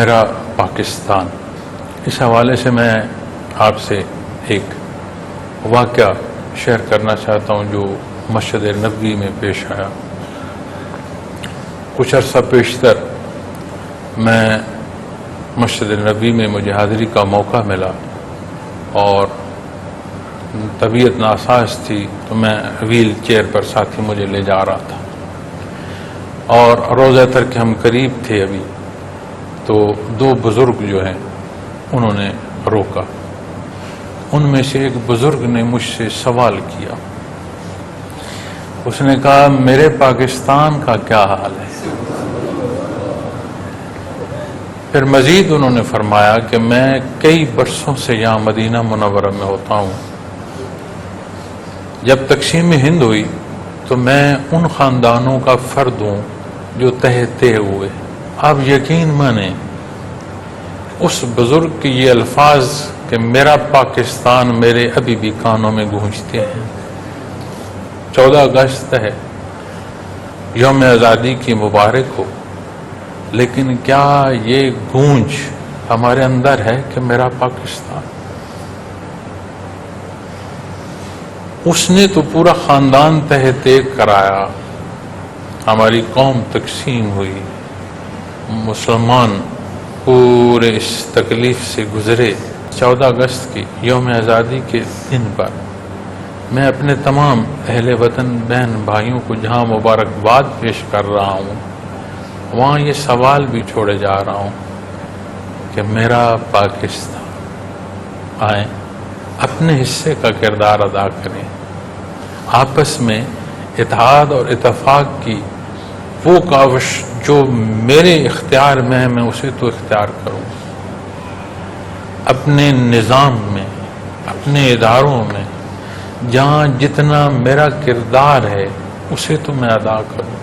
میرا پاکستان، اس حوالے سے میں آپ سے ایک واقعہ شیئر کرنا چاہتا ہوں جو مسجد نبوی میں پیش آیا۔ کچھ عرصہ پیشتر میں مسجد نبوی میں مجھے حاضری کا موقع ملا اور طبیعت ناساز تھی تو میں ویل چیئر پر ساتھی مجھے لے جا رہا تھا، اور روضہ تر کے ہم قریب تھے ابھی، تو دو بزرگ جو ہیں انہوں نے روکا۔ ان میں سے ایک بزرگ نے مجھ سے سوال کیا، اس نے کہا میرے پاکستان کا کیا حال ہے؟ پھر مزید انہوں نے فرمایا کہ میں کئی برسوں سے یہاں مدینہ منورہ میں ہوتا ہوں، جب تقسیم ہند ہوئی تو میں ان خاندانوں کا فرد ہوں جو تہتے ہوئے۔ آپ یقین مانیں اس بزرگ کے یہ الفاظ کہ میرا پاکستان میرے ابھی بھی کانوں میں گونجتے ہیں۔ 14 اگست ہے، یوم آزادی کی مبارک ہو، لیکن کیا یہ گونج ہمارے اندر ہے کہ میرا پاکستان؟ اس نے تو پورا خاندان تہتے کرایا، ہماری قوم تقسیم ہوئی، مسلمان پورے اس تکلیف سے گزرے۔ 14 اگست کی یوم آزادی کے دن پر میں اپنے تمام اہل وطن بہن بھائیوں کو جہاں مبارکباد پیش کر رہا ہوں، وہاں یہ سوال بھی چھوڑے جا رہا ہوں کہ میرا پاکستان، آئیں اپنے حصے کا کردار ادا کریں، آپس میں اتحاد اور اتفاق کی وہ کاوش جو میرے اختیار میں ہے میں اسے تو اختیار کروں، اپنے نظام میں، اپنے اداروں میں جہاں جتنا میرا کردار ہے اسے تو میں ادا کروں۔